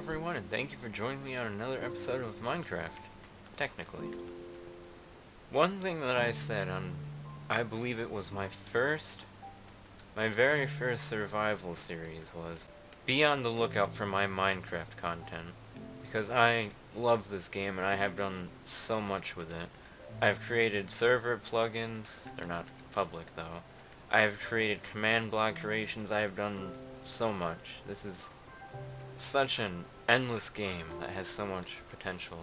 everyone, and thank you for joining me on another episode of Minecraft. Technically. One thing that I said on, I believe it was my very first survival series was, be on the lookout for my Minecraft content. Because I love this game and I have done so much with it. I've created server plugins, they're not public though. I have created command block creations, I have done so much. This is such an endless game that has so much potential.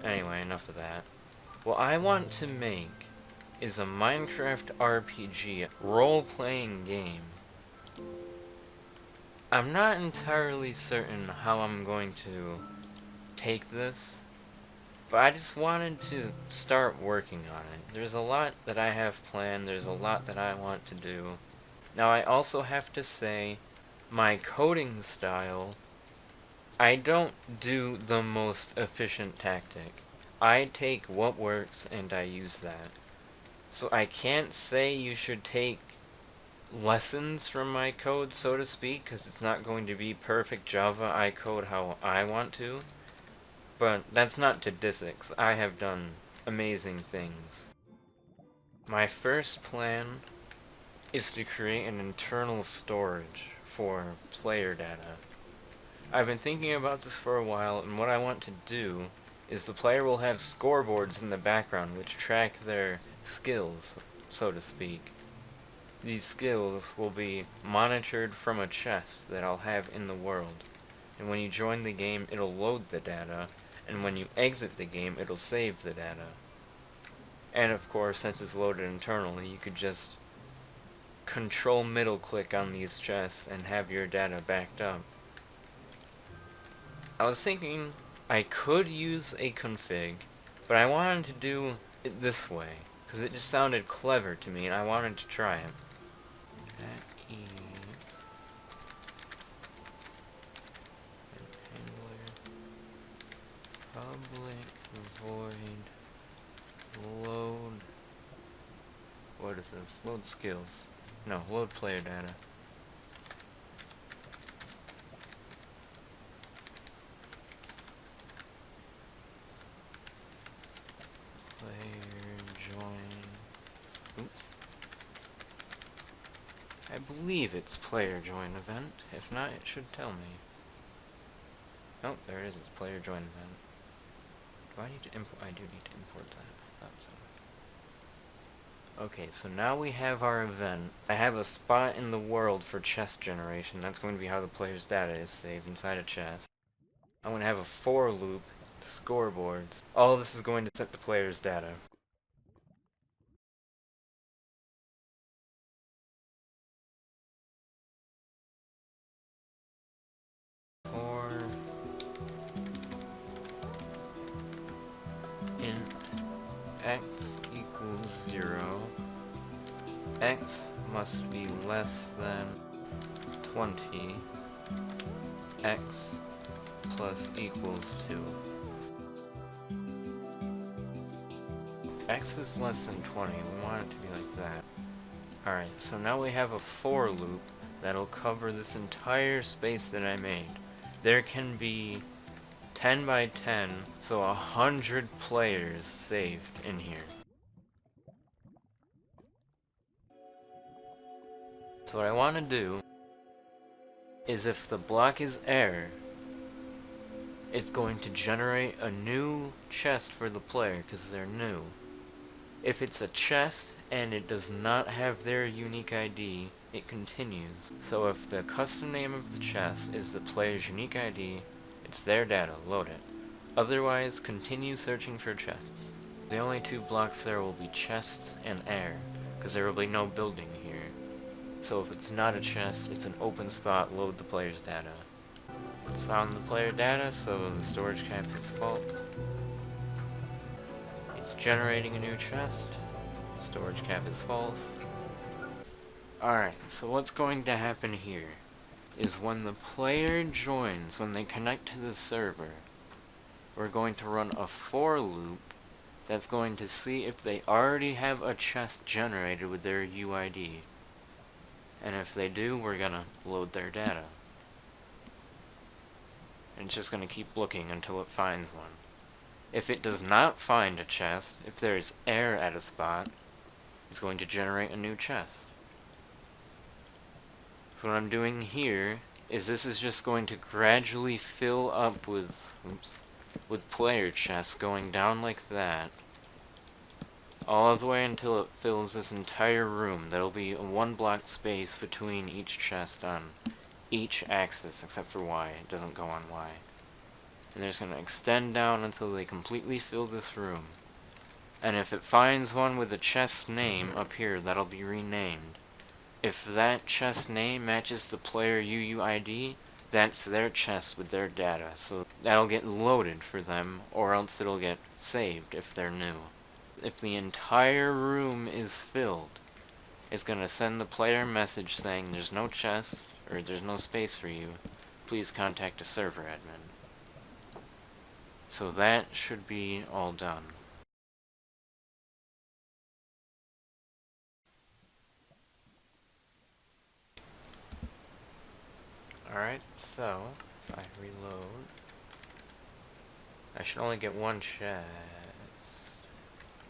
Anyway, enough of that. What I want to make is a Minecraft RPG role-playing game. I'm not entirely certain how I'm going to take this, but I just wanted to start working on it. There's a lot that I have planned, there's a lot that I want to do. Now I also have to say, my coding style, I don't do the most efficient tactic. I take what works and I use that. So I can't say you should take lessons from my code, so to speak, because it's not going to be perfect Java. I code how I want to. But that's not to diss it, 'cause I have done amazing things. My first plan is to create an internal storage for player data. I've been thinking about this for a while, and what I want to do is the player will have scoreboards in the background which track their skills, so to speak. These skills will be monitored from a chest that I'll have in the world, and when you join the game it'll load the data, and when you exit the game it'll save the data. And of course, since it's loaded internally, you could just control middle click on these chests and have your data backed up. I was thinking I could use a config, but I wanted to do it this way, because it just sounded clever to me and I wanted to try it. That is handler, public void load, what is this? Load skills. No, load player data. Player join. Oops. I believe it's player join event. If not, it should tell me. Oh, there it is. It's player join event. Do I need to import? I do need to import that. I thought so. Okay, so now we have our event. I have a spot in the world for chest generation. That's going to be how the player's data is saved inside a chest. I'm going to have a for loop, to scoreboards. All of this is going to set the player's data. For int x equals 0, x must be less than 20, x plus equals 2. X is less than 20, we want it to be like that. Alright, so now we have a for loop that'll cover this entire space that I made. There can be 10 by 10, so 100 players saved in here. So what I want to do is, if the block is air, it's going to generate a new chest for the player because they're new. If it's a chest and it does not have their unique ID, it continues. So if the custom name of the chest is the player's unique ID, it's their data, load it. Otherwise, continue searching for chests. The only two blocks there will be chests and air, because there will be no building here. So if it's not a chest, it's an open spot, load the player's data. It's found the player data, so the storage cap is false. It's generating a new chest. Storage cap is false. Alright, so what's going to happen here is when the player joins, when they connect to the server, we're going to run a for loop that's going to see if they already have a chest generated with their UID. And if they do, we're gonna load their data. and it's just going to keep looking until it finds one. If it does not find a chest, if there is air at a spot, it's going to generate a new chest. So what I'm doing here is this is just going to gradually fill up with player chests going down like that, all the way until it fills this entire room. There'll be a 1 block space between each chest on each axis, except for Y. It doesn't go on Y. And they're just going to extend down until they completely fill this room. And if it finds one with a chest name up here, that'll be renamed. If that chest name matches the player UUID, that's their chest with their data. So that'll get loaded for them, or else it'll get saved if they're new. If the entire room is filled, it's going to send the player a message saying there's no chest, or there's no space for you. Please contact a server admin. So that should be all done. Alright, so if I reload, I should only get one chest.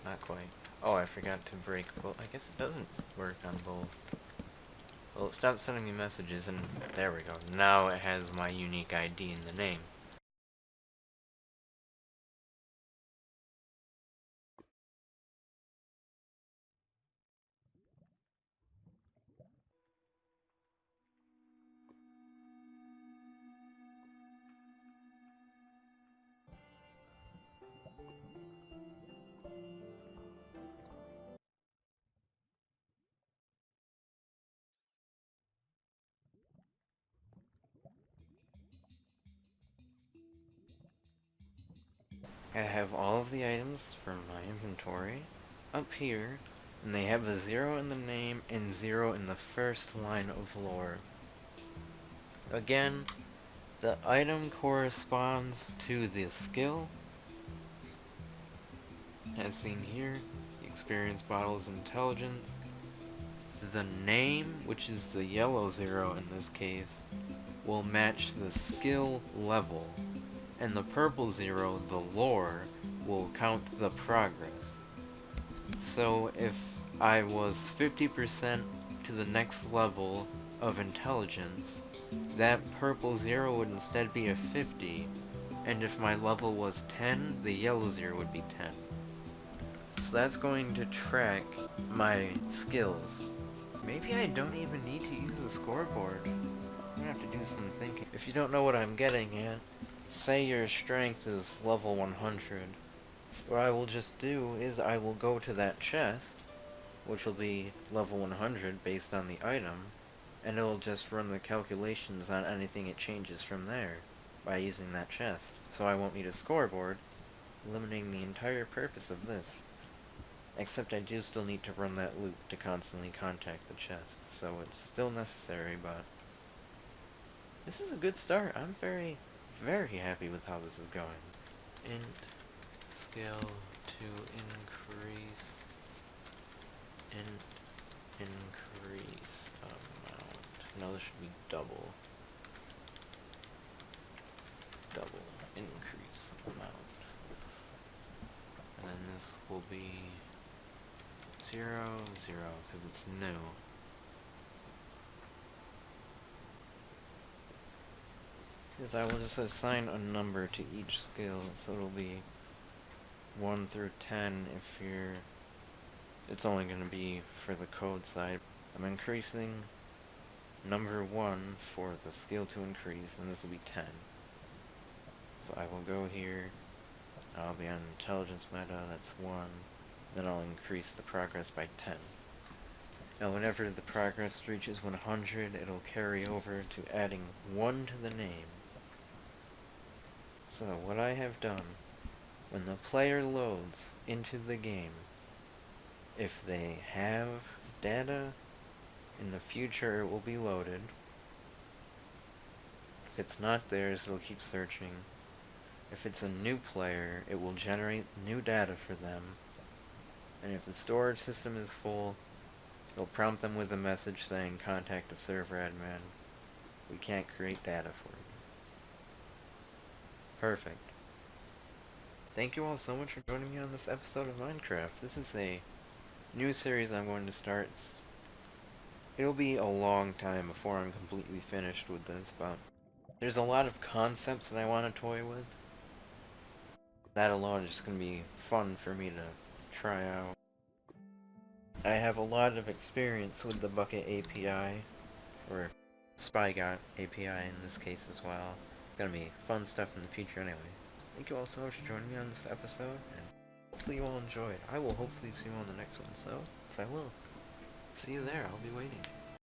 Not quite. Oh, I forgot to break both. I guess it doesn't work on both. Well, it stopped sending me messages, and there we go. Now it has my unique ID in the name. I have all of the items from my inventory up here, and they have a 0 in the name and 0 in the first line of lore. Again, the item corresponds to the skill, as seen here. The experience bottle is intelligence. The name, which is the yellow 0 in this case, will match the skill level, and the purple 0, the lore, will count the progress. So if I was 50% to the next level of intelligence, that purple 0 would instead be a 50, and if my level was 10, the yellow 0 would be 10. So that's going to track my skills. Maybe I don't even need to use the scoreboard. I'm gonna have to do some thinking. If you don't know what I'm getting at, say your strength is level 100. What I will just do is I will go to that chest, which will be level 100 based on the item, and it will just run the calculations on anything it changes from there by using that chest. So I won't need a scoreboard, eliminating the entire purpose of this. Except I do still need to run that loop to constantly contact the chest, so it's still necessary, but this is a good start. I'm very, very happy with how this is going. Int skill to increase increase amount. No, this should be double increase amount. And then this will be 0, 0, because it's new. Because I will just assign a number to each skill, so it'll be 1 through 10 if you're... It's only going to be for the code side. I'm increasing number 1 for the skill to increase, and this will be 10. So I will go here, I'll be on intelligence meta, that's 1. Then I'll increase the progress by 10. Now whenever the progress reaches 100, it'll carry over to adding 1 to the name. So what I have done, when the player loads into the game, if they have data, in the future it will be loaded. If it's not theirs, it'll keep searching. If it's a new player, it will generate new data for them. And if the storage system is full, it'll prompt them with a message saying, contact a server admin. We can't create data for you. Perfect. Thank you all so much for joining me on this episode of Minecraft. This is a new series I'm going to start. It'll be a long time before I'm completely finished with this, but there's a lot of concepts that I want to toy with. That alone is just going to be fun for me to try out. I have a lot of experience with the Bukkit API, or Spigot API in this case as well. Gonna be fun stuff in the future anyway. Thank you all so much for joining me on this episode, and hopefully you all enjoyed. I will hopefully see you on the next one, so if I will, see you there, I'll be waiting.